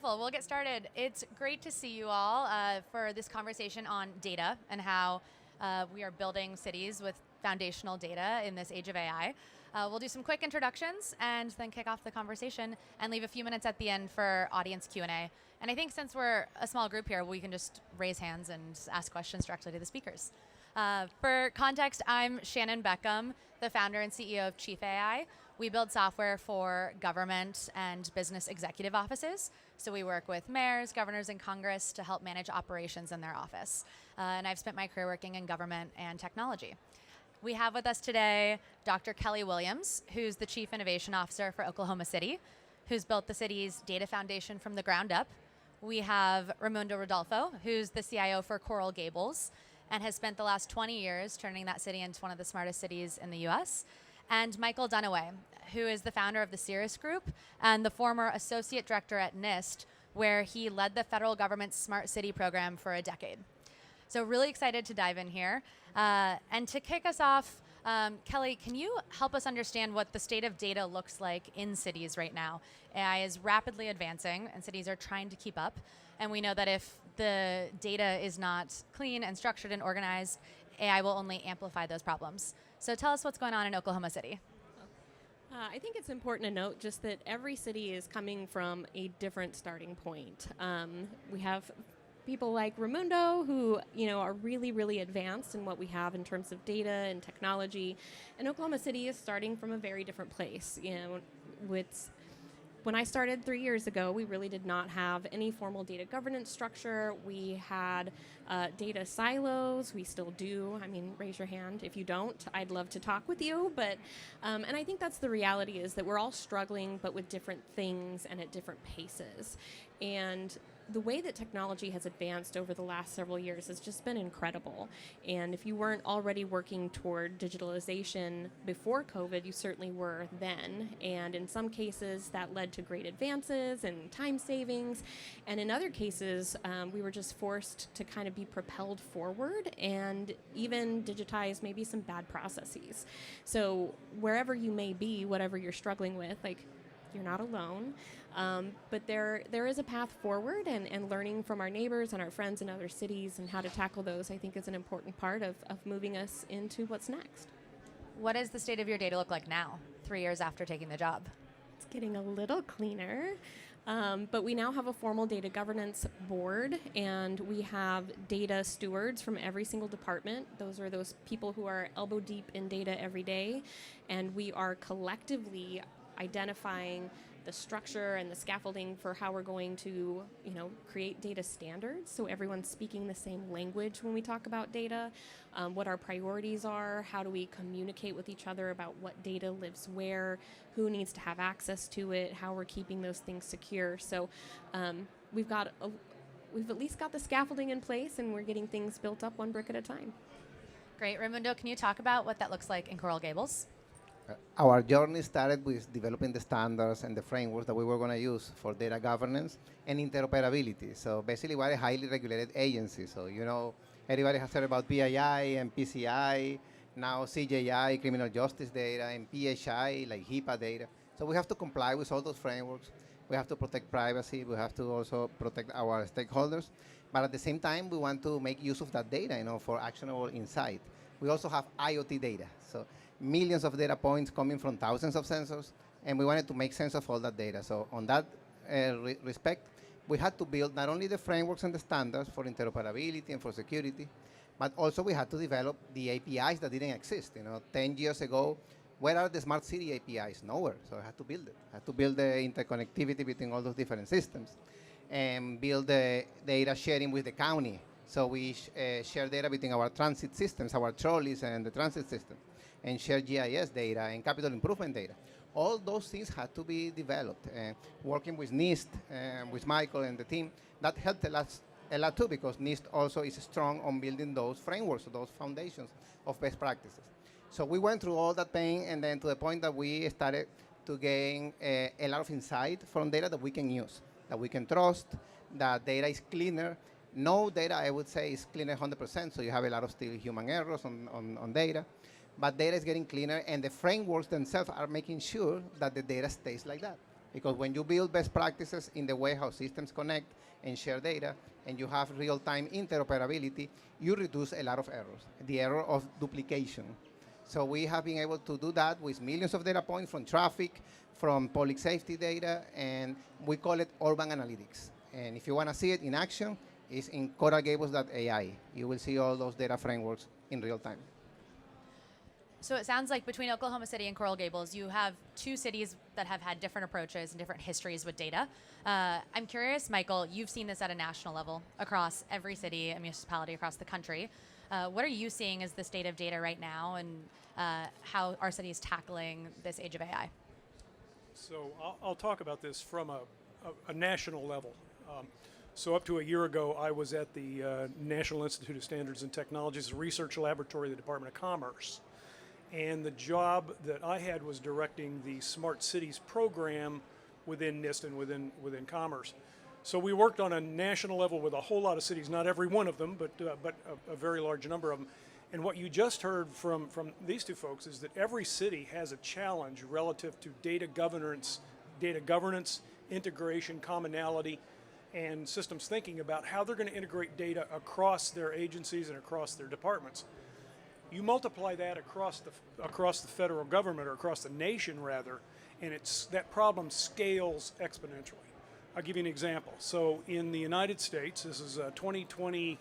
Well, we'll get started. It's great to see you all for this conversation on data and how we are building cities with foundational data in this age of AI. We'll do some quick introductions and then kick off the conversation and leave a few minutes at the end for audience Q&A. And I think since we're a small group here, we can just raise hands and ask questions directly to the speakers. For context, I'm Shannon Beckham, the founder and CEO of Chief AI. We build software for government and business executive offices. So we work with mayors, governors, and Congress to help manage operations in their office. And I've spent my career working in government and technology. We have with us today Dr. Kelly Williams, who's the Chief Innovation Officer for Oklahoma City, who's built the city's data foundation from the ground up. We have Raimundo Rodulfo, who's the CIO for Gables, and has spent the last 20 years turning that city into one of the smartest cities in the US. And Michael Dunaway, who is the founder of the CIRRUS Group and the former associate director at NIST, where he led the federal government's Smart City program for a decade. So really excited to dive in here. And to kick us off, Kelly, can you help us understand what the state of data looks like in cities right now? AI is rapidly advancing and cities are trying to keep up. And we know that if the data is not clean and structured and organized, AI will only amplify those problems. So tell us what's going on in Oklahoma City. I think it's important to note just that every city is coming from a different starting point. We have people like Raimundo who are really, really advanced in what we have in terms of data and technology. And Oklahoma City is starting from a very different place. When I started 3 years ago, we really did not have any formal data governance structure. We had data silos. We still do. I mean, raise your hand if you don't. I'd love to talk with you. But and I think that's the reality, is that we're all struggling, but with different things and at different paces. And the way that technology has advanced over the last several years has just been incredible. And if you weren't already working toward digitalization before COVID, you certainly were then. And in some cases, that led to great advances and time savings. And in other cases, we were just forced to kind of be propelled forward and even digitize maybe some bad processes. So wherever you may be, whatever you're struggling with, you're not alone. But there is a path forward, and learning from our neighbors and our friends in other cities and how to tackle those, I think, is an important part of moving us into what's next. What does the state of your data look like now, 3 years after taking the job? It's getting a little cleaner. But we now have a formal data governance board, and we have data stewards from every single department. Those are those people who are elbow deep in data every day, and we are collectively identifying the structure and the scaffolding for how we're going to, create data standards, so everyone's speaking the same language when we talk about data, what our priorities are, how do we communicate with each other about what data lives where, who needs to have access to it, how we're keeping those things secure. So we've at least got the scaffolding in place, and we're getting things built up one brick at a time. Great. Raimundo, can you talk about what that looks like in Gables? Our journey started with developing the standards and the frameworks that we were going to use for data governance and interoperability. So basically, we're a highly regulated agency. So, everybody has heard about PII and PCI, now CJI, criminal justice data, and PHI, like HIPAA data. So we have to comply with all those frameworks. We have to protect privacy. We have to also protect our stakeholders. But at the same time, we want to make use of that data, for actionable insight. We also have IoT data. So millions of data points coming from thousands of sensors, and we wanted to make sense of all that data. So on that respect, we had to build not only the frameworks and the standards for interoperability and for security, but also we had to develop the APIs that didn't exist. 10 years ago, where are the smart city APIs? Nowhere. So I had to build it. I had to build the interconnectivity between all those different systems and build the data sharing with the county. So we share data between our transit systems, our trolleys and the transit system, and share GIS data and capital improvement data. All those things had to be developed. Working with NIST, with Michael and the team, that helped a lot too, because NIST also is strong on building those frameworks, those foundations of best practices. So we went through all that pain, and then to the point that we started to gain a lot of insight from data that we can use, that we can trust, that data is cleaner. No data, I would say, is cleaner 100%, so you have a lot of still human errors on data. But data is getting cleaner, and the frameworks themselves are making sure that the data stays like that. Because when you build best practices in the way how systems connect and share data, and you have real-time interoperability, you reduce a lot of errors, the error of duplication. So we have been able to do that with millions of data points from traffic, from public safety data, and we call it urban analytics. And if you want to see it in action, it's in Gables.ai. You will see all those data frameworks in real time. So it sounds like between Oklahoma City and Coral Gables, you have two cities that have had different approaches and different histories with data. I'm curious, Michael, you've seen this at a national level across every city and municipality across the country. What are you seeing as the state of data right now, and how our city is tackling this age of AI? So I'll talk about this from a national level. So up to a year ago, I was at the National Institute of Standards and Technology's research laboratory of the Department of Commerce. And the job that I had was directing the Smart Cities program within NIST and within Commerce. So we worked on a national level with a whole lot of cities, not every one of them, but a very large number of them. And what you just heard from these two folks is that every city has a challenge relative to data governance, integration, commonality, and systems thinking about how they're going to integrate data across their agencies and across their departments. You multiply that across the federal government, or across the nation rather, and that problem scales exponentially. I'll give you an example. So in the United States, this is 2020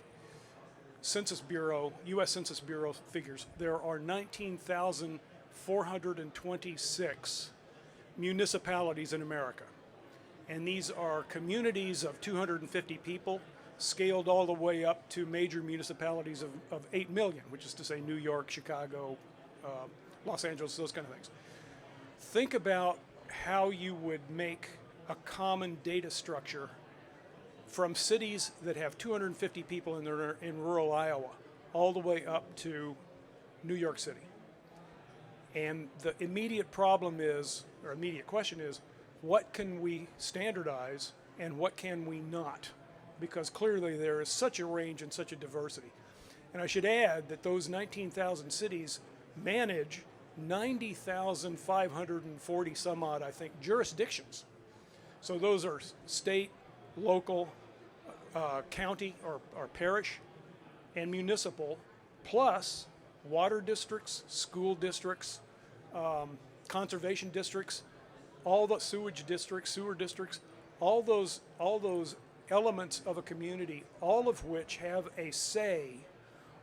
Census Bureau, U.S. Census Bureau figures. There are 19,426 municipalities in America, and these are communities of 250 people, scaled all the way up to major municipalities of 8 million, which is to say New York, Chicago, Los Angeles, those kind of things. Think about how you would make a common data structure from cities that have 250 people in rural Iowa all the way up to New York City. And the immediate problem is, or immediate question is, what can we standardize and what can we not? Because clearly there is such a range and such a diversity. And I should add that those 19,000 cities manage 90,540 some odd, I think, jurisdictions. So those are state, local, county or parish, and municipal, plus water districts, school districts, conservation districts, all the sewage districts, sewer districts, all those elements of a community, all of which have a say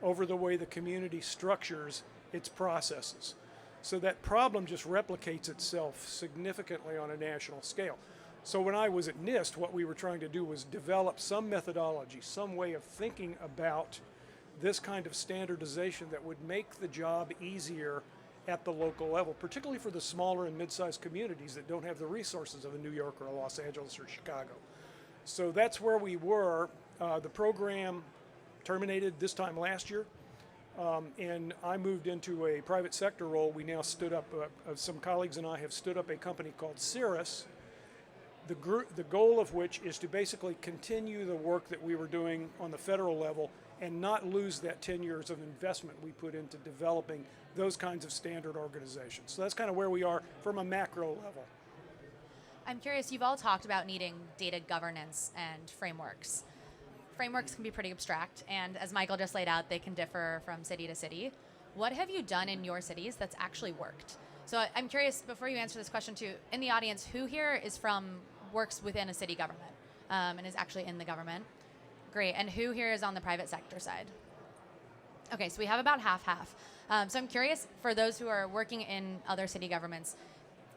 over the way the community structures its processes. So that problem just replicates itself significantly on a national scale. So when I was at NIST, what we were trying to do was develop some methodology, some way of thinking about this kind of standardization that would make the job easier at the local level, particularly for the smaller and mid-sized communities that don't have the resources of a New York or a Los Angeles or Chicago. So that's where we were. The program terminated this time last year, and I moved into a private sector role. We now stood up, some colleagues and I have stood up a company called CIRRUS, the goal of which is to basically continue the work that we were doing on the federal level and not lose that 10 years of investment we put into developing those kinds of standard organizations. So that's kind of where we are from a macro level. I'm curious, you've all talked about needing data governance and frameworks. Frameworks can be pretty abstract, and as Michael just laid out, they can differ from city to city. What have you done in your cities that's actually worked? So I'm curious, before you answer this question too, in the audience, who here works within a city government and is actually in the government? Great, and who here is on the private sector side? Okay, so we have about half-half. So I'm curious, for those who are working in other city governments,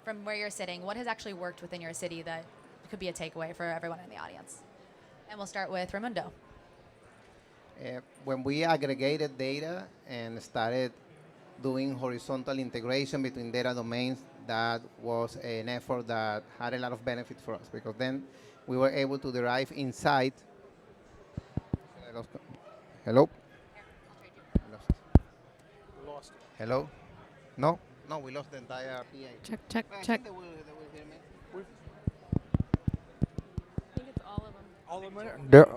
from where you're sitting, what has actually worked within your city that could be a takeaway for everyone in the audience? And we'll start with Raimundo. When we aggregated data and started doing horizontal integration between data domains, that was an effort that had a lot of benefit for us, because then we were able to derive insight. Hello? We lost it. Hello? No? No, we lost the entire PA. Check. I think they will hear me. I think it's all of them. All of them there?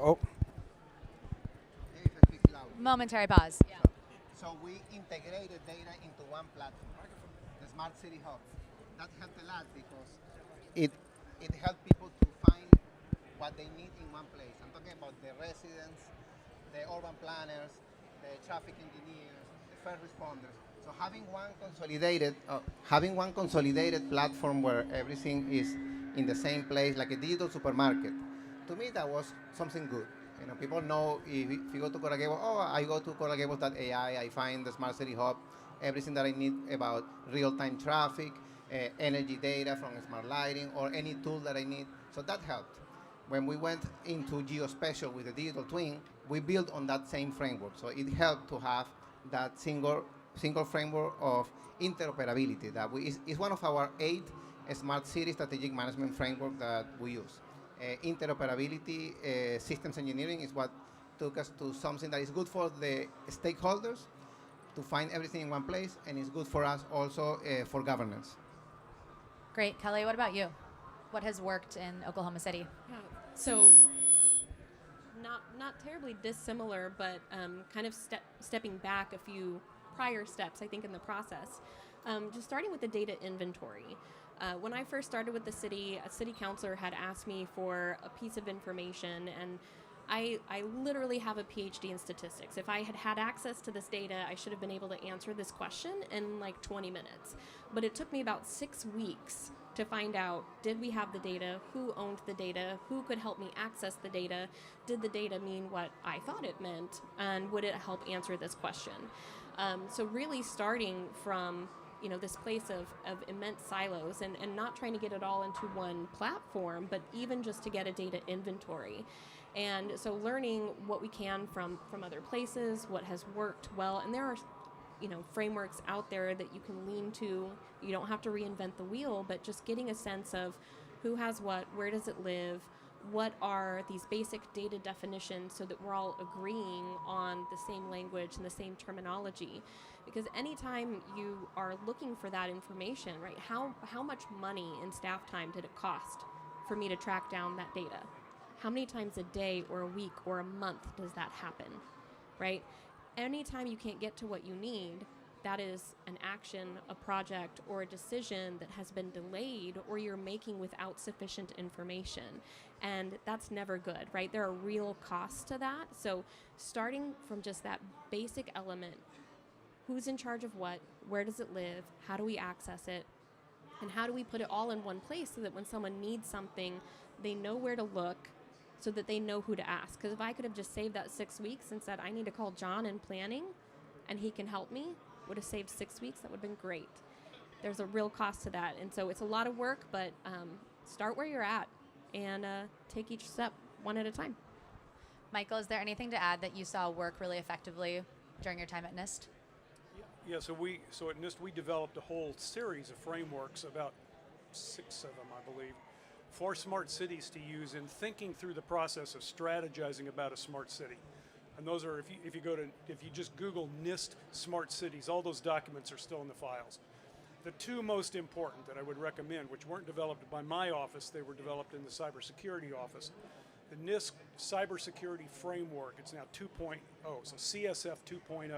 If I speak loud. Momentary pause. Yeah. So we integrated data into one platform, the Smart City Hub. That helped a lot because it it helps people to find what they need in one place. I'm talking about the residents, the urban planners, the traffic engineers, the first responders. So having one consolidated platform where everything is in the same place, like a digital supermarket, to me that was something good. You know, people know if you go to Coral Gables, oh, I go to coralgables.ai, I find the Smart City Hub, everything that I need about real-time traffic, energy data from smart lighting, or any tool that I need. So that helped. When we went into geospatial with the digital twin, we built on that same framework. So it helped to have that single framework of interoperability that is one of our 8 smart city strategic management framework that we use. Interoperability, systems engineering is what took us to something that is good for the stakeholders to find everything in one place, and it's good for us also for governance. Great. Kelly, what about you? What has worked in Oklahoma City? Yeah. So not terribly dissimilar, but kind of stepping back a few prior steps, I think, in the process. Just starting with the data inventory. When I first started with the city, a city councilor had asked me for a piece of information, and I literally have a PhD in statistics. If I had had access to this data, I should have been able to answer this question in like 20 minutes. But it took me about 6 weeks to find out, did we have the data, who owned the data, who could help me access the data, did the data mean what I thought it meant, and would it help answer this question? So really starting from this place of immense silos and not trying to get it all into one platform, but even just to get a data inventory. And so learning what we can from other places, what has worked well, and there are frameworks out there that you can lean to. You don't have to reinvent the wheel, but just getting a sense of who has what, where does it live, what are these basic data definitions so that we're all agreeing on the same language and the same terminology. Because anytime you are looking for that information, right, how much money and staff time did it cost for me to track down that data? How many times a day or a week or a month does that happen, right? Anytime you can't get to what you need, that is an action, a project, or a decision that has been delayed or you're making without sufficient information. And that's never good, right? There are real costs to that. So starting from just that basic element, who's in charge of what, where does it live, how do we access it, and how do we put it all in one place so that when someone needs something, they know where to look, so that they know who to ask. Because if I could have just saved that 6 weeks and said, I need to call John in planning and he can help me, would have saved 6 weeks, that would have been great. There's a real cost to that. And so it's a lot of work, but start where you're at and take each step one at a time. Michael, is there anything to add that you saw work really effectively during your time at NIST? Yeah, so at NIST we developed a whole series of frameworks, about 6 of them, I believe, for smart cities to use in thinking through the process of strategizing about a smart city. And those are, if you just Google NIST smart cities, all those documents are still in the files. The 2 most important that I would recommend, which weren't developed by my office, they were developed in the cybersecurity office. The NIST cybersecurity framework, it's now 2.0, so CSF 2.0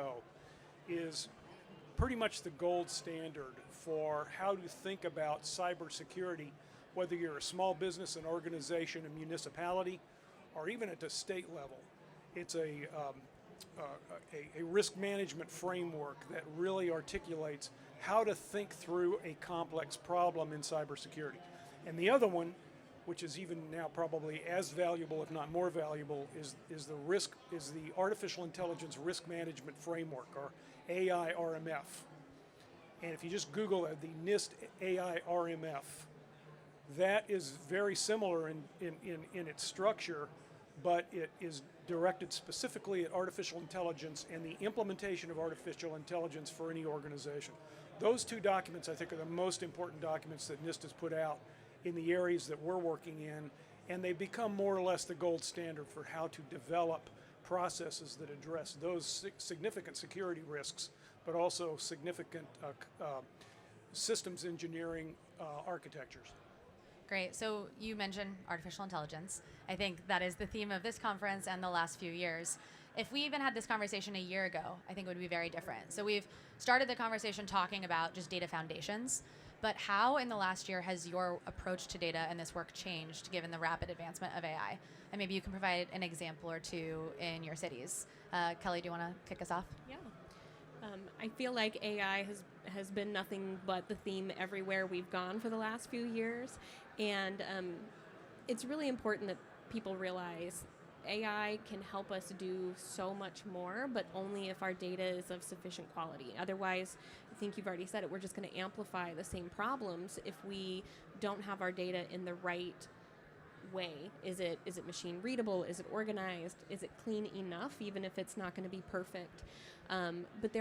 is pretty much the gold standard for how to think about cybersecurity, whether you're a small business, an organization, a municipality, or even at the state level. It's a risk management framework that really articulates how to think through a complex problem in cybersecurity. And the other one, which is even now probably as valuable, if not more valuable, is the Artificial Intelligence Risk Management Framework, or AI-RMF. And if you just Google the NIST AI-RMF, that is very similar in its structure, but it is directed specifically at artificial intelligence and the implementation of artificial intelligence for any organization. Those 2 documents, I think, are the most important documents that NIST has put out in the areas that we're working in, and they become more or less the gold standard for how to develop processes that address those significant security risks, but also significant systems engineering architectures. Great. So you mentioned artificial intelligence. I think that is the theme of this conference and the last few years. If we even had this conversation a year ago, I think it would be very different. So we've started the conversation talking about just data foundations, but how in the last year has your approach to data and this work changed given the rapid advancement of AI? And maybe you can provide an example or two in your cities. Kelly, do you want to kick us off? Yeah. I feel like AI has been nothing but the theme everywhere we've gone for the last few years. And it's really important that people realize AI can help us do so much more, but only if our data is of sufficient quality. Otherwise, I think you've already said it, we're just going to amplify the same problems if we don't have our data in the right way. Is it machine readable? Is it organized? Is it clean enough, even if it's not going to be perfect? But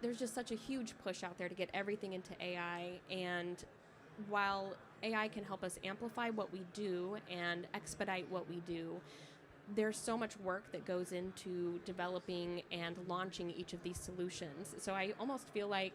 there's just such a huge push out there to get everything into AI, and while AI can help us amplify what we do and expedite what we do, there's so much work that goes into developing and launching each of these solutions. So I almost feel like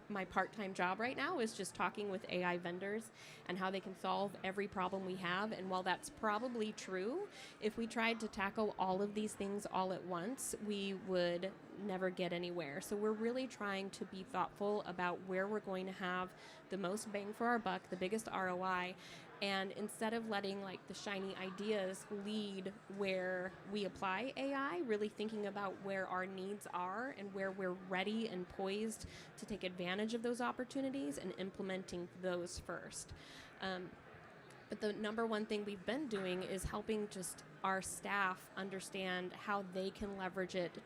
my part-time job right now is just talking with AI vendors and how they can solve every problem we have. And while that's probably true, if we tried to tackle all of these things all at once, we would never get anywhere. So we're really trying to be thoughtful about where we're going to have the most bang for our buck, the biggest ROI, and instead of letting like the shiny ideas lead where we apply AI, really thinking about where our needs are and where we're ready and poised to take advantage of those opportunities and implementing those first. But the number one thing we've been doing is helping just our staff understand how they can leverage it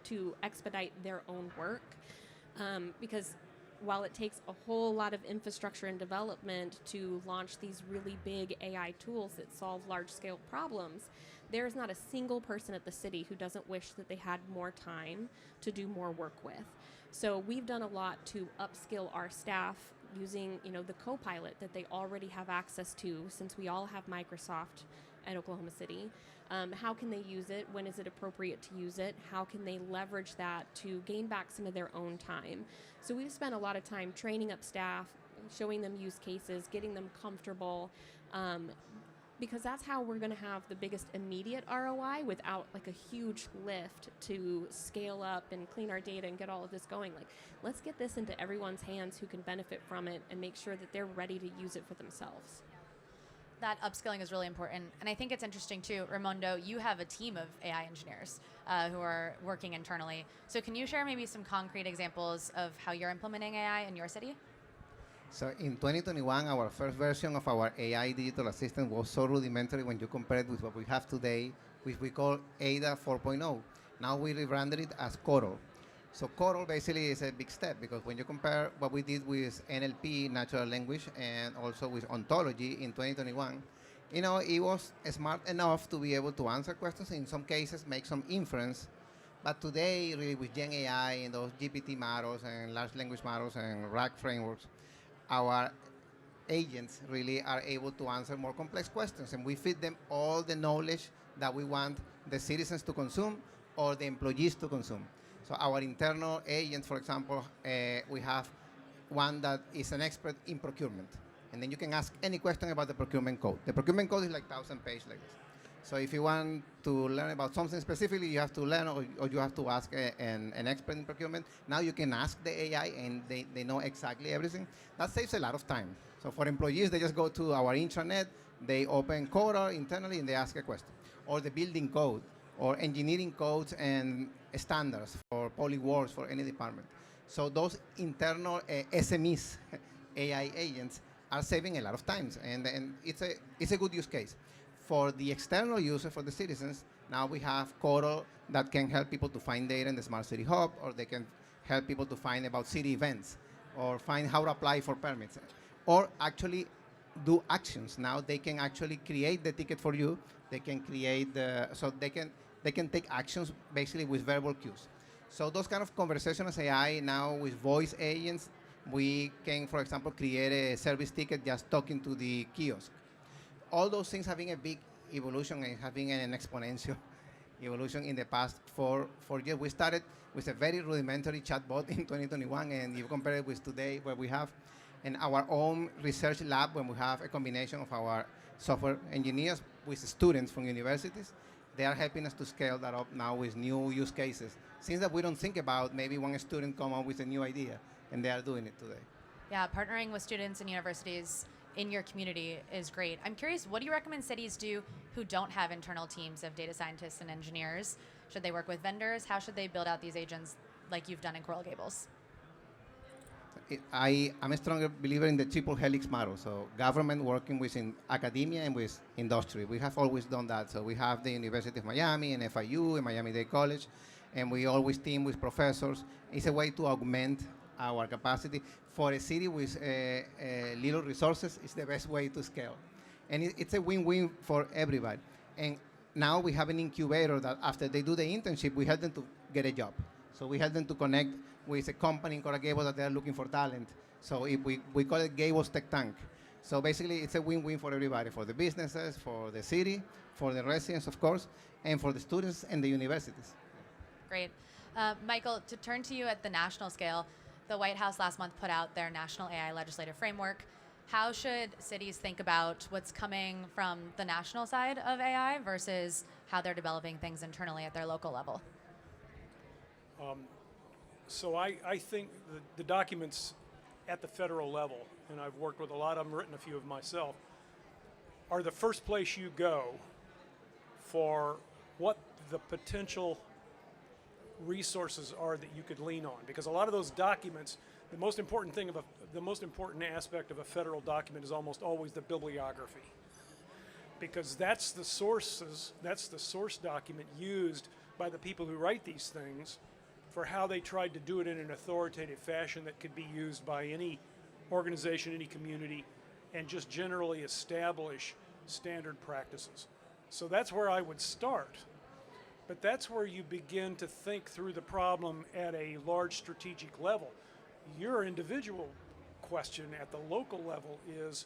to expedite their own work. Because while it takes a whole lot of infrastructure and development to launch these really big AI tools that solve large-scale problems, there's not a single person at the city who doesn't wish that they had more time to do more work with. So we've done a lot to upskill our staff using, the Copilot that they already have access to, since we all have Microsoft at Oklahoma City. How can they use it? When is it appropriate to use it? How can they leverage that to gain back some of their own time? So we've spent a lot of time training up staff, showing them use cases, getting them comfortable, because that's how we're going to have the biggest immediate ROI without like a huge lift to scale up and clean our data and get all of this going. Like, let's get this into everyone's hands who can benefit from it and make sure that they're ready to use it for themselves. That upskilling is really important. And I think it's interesting too, Raimundo, you have a team of AI engineers who are working internally. So can you share maybe some concrete examples of how you're implementing AI in your city? So in 2021, our first version of our AI digital assistant was so rudimentary when you compare it with what we have today, which we call ADA 4.0. Now we rebranded it as Coral. So Coral basically is a big step, because when you compare what we did with NLP, natural language, and also with ontology in 2021, it was smart enough to be able to answer questions, in some cases make some inference. But today, really, with Gen AI and those GPT models and large language models and RAG frameworks, our agents really are able to answer more complex questions, and we feed them all the knowledge that we want the citizens to consume or the employees to consume. So our internal agents, for example, we have one that is an expert in procurement. And then you can ask any question about the procurement code. The procurement code is like 1,000 pages like this. So if you want to learn about something specifically, you have to learn or you have to ask an expert in procurement. Now you can ask the AI and they know exactly everything. That saves a lot of time. So for employees, they just go to our intranet, they open Coral internally and they ask a question. Or the building code, or engineering codes and standards for polyworks for any department. So those internal SMEs, AI agents, are saving a lot of time, and it's a good use case. For the external user, for the citizens, now we have Coral that can help people to find data in the Smart City Hub, or they can help people to find about city events, or find how to apply for permits, or actually do actions. Now they can actually create the ticket for you. They can create so they can take actions basically with verbal cues. So those kind of conversational AI now with voice agents, we can, for example, create a service ticket just talking to the kiosk. All those things having a big evolution and having an exponential evolution in the past 4 years. We started with a very rudimentary chatbot in 2021, and you compare it with today, where we have in our own research lab, when we have a combination of our software engineers with students from universities. They are helping us to scale that up now with new use cases. Since that we don't think about maybe one student come up with a new idea, and they are doing it today. Yeah, partnering with students and universities in your community is great. I'm curious, what do you recommend cities do who don't have internal teams of data scientists and engineers? Should they work with vendors? How should they build out these agents like you've done in Coral Gables? I'm a stronger believer in the triple helix model. So government working within academia and with industry. We have always done that. So we have the University of Miami and FIU and Miami-Dade College, and we always team with professors. It's a way to augment our capacity. For a city with little resources, it's the best way to scale. And it's a win-win for everybody. And now we have an incubator that after they do the internship, we help them to get a job. So we help them to connect with a company in Coral Gables that they are looking for talent. So if we call it Gables Tech Tank. So basically, it's a win-win for everybody, for the businesses, for the city, for the residents, of course, and for the students and the universities. Great. Michael, to turn to you at the national scale, the White House last month put out their National AI Legislative Framework. How should cities think about what's coming from the national side of AI versus how they're developing things internally at their local level? So I think the documents at the federal level, and I've worked with a lot of them, written a few of myself, are the first place you go for what the potential resources are that you could lean on. Because a lot of those documents, the most important aspect of a federal document is almost always the bibliography. Because that's the source document used by the people who write these things for how they tried to do it in an authoritative fashion that could be used by any organization, any community, and just generally establish standard practices. So that's where I would start. But that's where you begin to think through the problem at a large strategic level. Your individual question at the local level is,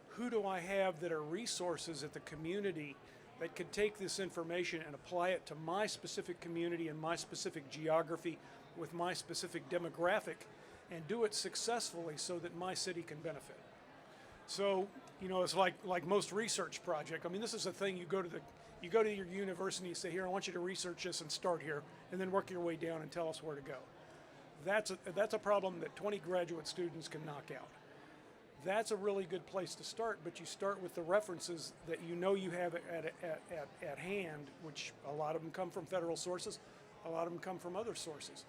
who do I have that are resources at the community that could take this information and apply it to my specific community and my specific geography with my specific demographic and do it successfully so that my city can benefit. So, it's like most research project. I mean, this is a thing you go to your university and say, here, I want you to research this and start here, and then work your way down and tell us where to go. That's a problem that 20 graduate students can knock out. That's a really good place to start, but you start with the references that you have at hand, which a lot of them come from federal sources, a lot of them come from other sources.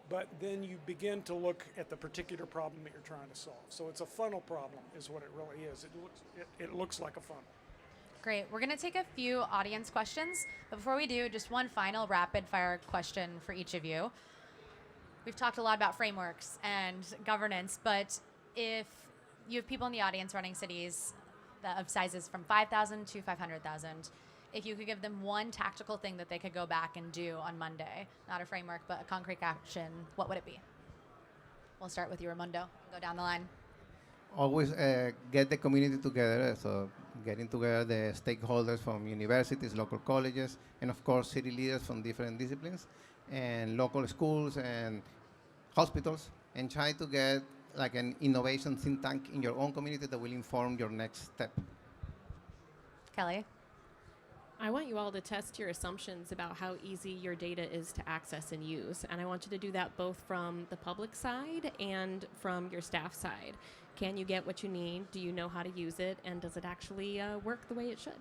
But then you begin to look at the particular problem that you're trying to solve. So it's a funnel problem is what it really is. It looks like a funnel. Great. We're going to take a few audience questions. But before we do, just one final rapid fire question for each of you. We've talked a lot about frameworks and governance, but if you have people in the audience running cities of sizes from 5,000 to 500,000, if you could give them one tactical thing that they could go back and do on Monday, not a framework, but a concrete action, what would it be? We'll start with you, Raimundo. Go down the line. Always get the community together, so getting together the stakeholders from universities, local colleges, and of course city leaders from different disciplines, and local schools and hospitals, and try to get like an innovation think tank in your own community that will inform your next step. Kelly? I want you all to test your assumptions about how easy your data is to access and use. And I want you to do that both from the public side and from your staff side. Can you get what you need? Do you know how to use it? And does it actually work the way it should?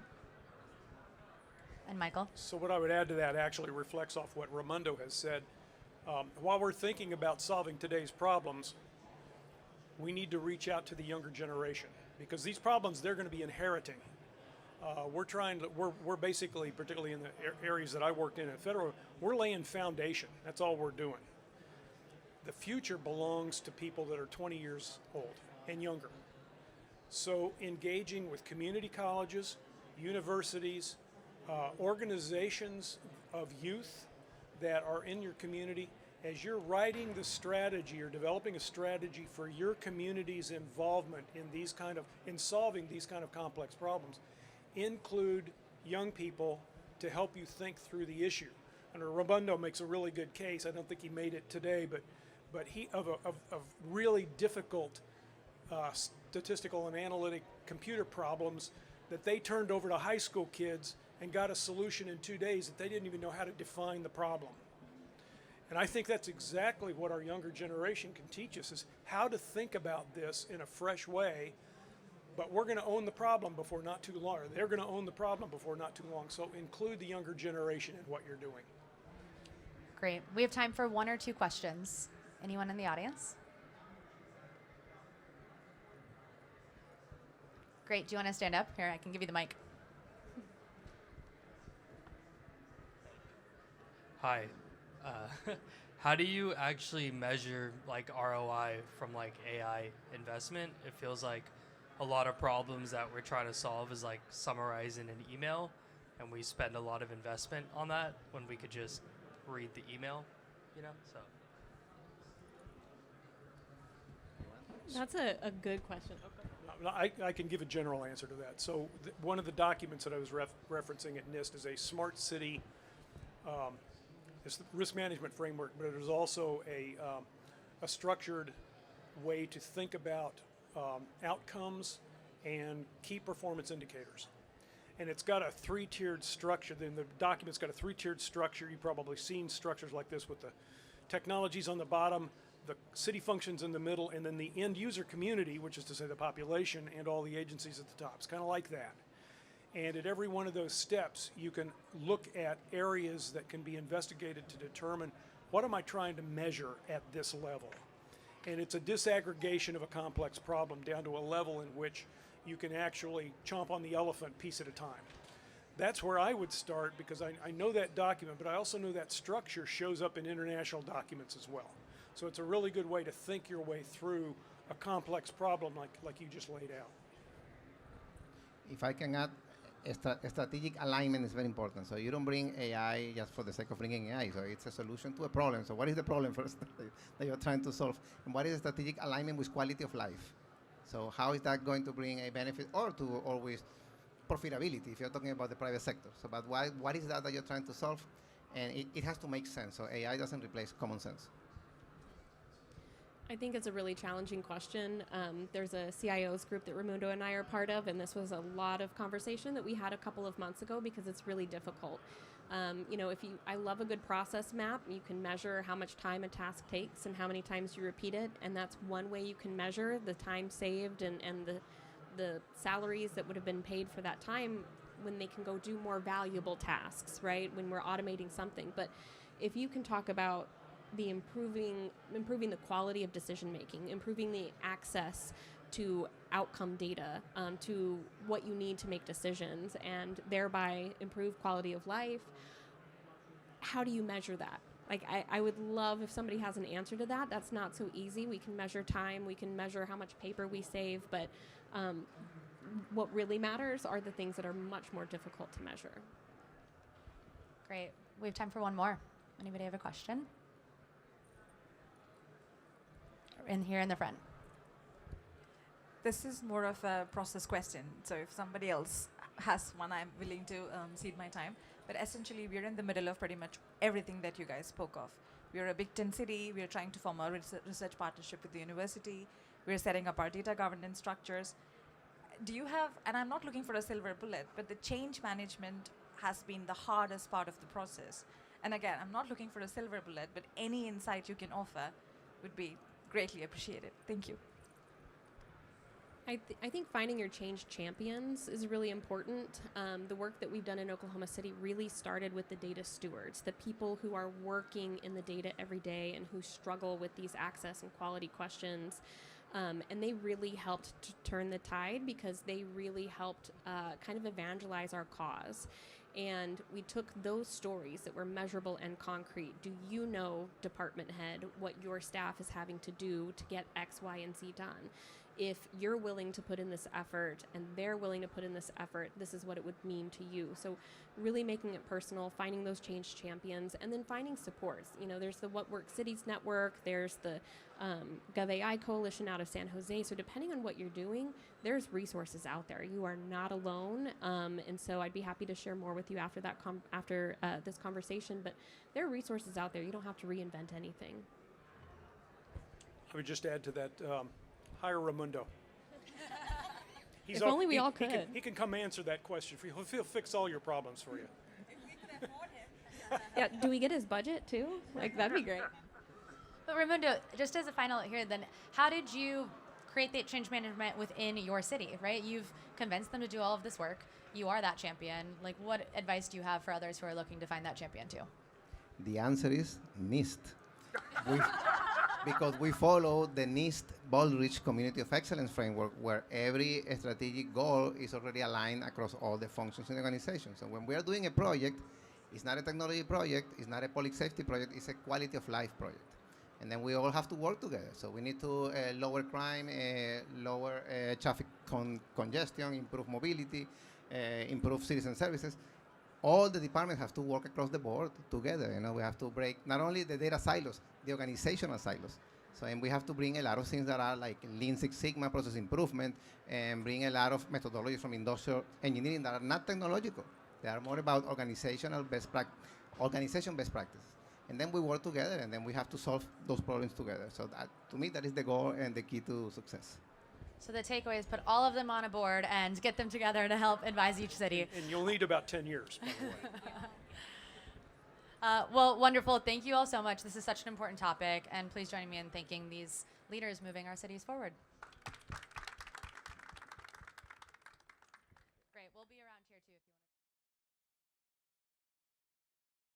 And Michael? So what I would add to that actually reflects off what Raimundo has said. While we're thinking about solving today's problems, we need to reach out to the younger generation because these problems they're going to be inheriting. We're basically, particularly in the areas that I worked in federal, we're laying foundation. That's all we're doing. The future belongs to people that are 20 years old and younger. So engaging with community colleges, universities, organizations of youth that are in your community, as you're writing the strategy or developing a strategy for your community's involvement in solving these kind of complex problems, include young people to help you think through the issue. And Raimundo makes a really good case. I don't think he made it today, but he of really difficult statistical and analytic computer problems that they turned over to high school kids and got a solution in 2 days that they didn't even know how to define the problem. And I think that's exactly what our younger generation can teach us, is how to think about this in a fresh way. But we're going to own the problem before not too long, or they're going to own the problem before not too long. So include the younger generation in what you're doing. Great. We have time for 1 or 2 questions. Anyone in the audience? Great. Do you want to stand up? Here, I can give you the mic. Hi. How do you actually measure like ROI from like AI investment? It feels like a lot of problems that we're trying to solve is like summarize in an email, and we spend a lot of investment on that when we could just read the email, you know? So That's a good question. I can give a general answer to that. So one of the documents that I was referencing at NIST is a smart city, it's the risk management framework, but it is also a structured way to think about outcomes and key performance indicators. And it's got a 3-tiered structure. Then the document's got a 3-tiered structure. You've probably seen structures like this with the technologies on the bottom, the city functions in the middle, and then the end user community, which is to say the population, and all the agencies at the top. It's kind of like that. And at every one of those steps, you can look at areas that can be investigated to determine what am I trying to measure at this level. And it's a disaggregation of a complex problem down to a level in which you can actually chomp on the elephant piece at a time. That's where I would start, because I know that document, but I also know that structure shows up in international documents as well. So it's a really good way to think your way through a complex problem like you just laid out. If I can add, strategic alignment is very important. So you don't bring AI just for the sake of bringing AI. So it's a solution to a problem. So what is the problem first that you're trying to solve? And what is the strategic alignment with quality of life? So how is that going to bring a benefit, or to always profitability if you're talking about the private sector? So but what is that you're trying to solve? And it has to make sense. So AI doesn't replace common sense. I think it's a really challenging question. There's a CIOs group that Raimundo and I are part of, and this was a lot of conversation that we had a couple of months ago, because it's really difficult. I love a good process map. You can measure how much time a task takes and how many times you repeat it, and that's one way you can measure the time saved and the salaries that would have been paid for that time when they can go do more valuable tasks, right? When we're automating something. But if you can talk about the improving the quality of decision making, improving the access to outcome data, to what you need to make decisions, and thereby improve quality of life, how do you measure that? Like, I would love if somebody has an answer to that. That's not so easy. We can measure time, we can measure how much paper we save, but what really matters are the things that are much more difficult to measure. Great. We have time for one more. Anybody have a question? Here in the front. This is more of a process question. So if somebody else has one, I'm willing to cede my time. But essentially, we're in the middle of pretty much everything that you guys spoke of. We're a Big 10 city. We're trying to form a research partnership with the university. We're setting up our data governance structures. Do you have, and I'm not looking for a silver bullet, but the change management has been the hardest part of the process. And again, I'm not looking for a silver bullet, but any insight you can offer would be greatly appreciated. Thank you. I think finding your change champions is really important. The work that we've done in Oklahoma City really started with the data stewards, the people who are working in the data every day and who struggle with these access and quality questions. And they really helped to turn the tide, because they really helped kind of evangelize our cause. And we took those stories that were measurable and concrete. Do you know, department head, what your staff is having to do to get X, Y, and Z done? If you're willing to put in this effort and they're willing to put in this effort, this is what it would mean to you. So really making it personal, finding those change champions, and then finding supports. There's the What Works Cities Network, there's the GovAI Coalition out of San Jose. So depending on what you're doing, there's resources out there. You are not alone. And so I'd be happy to share more with you after that after this conversation. But there are resources out there. You don't have to reinvent anything. I would just add to that, hire Raimundo. If only we all could. He can come answer that question for you. He'll fix all your problems for you. If we can afford him. Yeah, do we get his budget too? Like, that'd be great. But Raimundo, just as a final here, then, how did you create that change management within your city, right? You've convinced them to do all of this work. You are that champion. Like, what advice do you have for others who are looking to find that champion too? The answer is NIST. We, because we follow the NIST Baldrige Community of Excellence framework, where every strategic goal is already aligned across all the functions in the organization. So when we are doing a project, it's not a technology project, it's not a public safety project, it's a quality of life project. And then we all have to work together. So we need to lower crime, lower traffic congestion, improve mobility, improve citizen services. All the departments have to work across the board together. You know, we have to break not only the data silos, the organizational silos. So, and we have to bring a lot of things that are like Lean Six Sigma process improvement, and bring a lot of methodologies from industrial engineering that are not technological. They are more about organization best practices. And then we work together, and then we have to solve those problems together. So that, to me, that is the goal and the key to success. So the takeaway is put all of them on a board and get them together to help advise each city. And you'll need about 10 years, by the way. Well, wonderful. Thank you all so much. This is such an important topic, and please join me in thanking these leaders moving our cities forward. Great. We'll be around here too if you want to.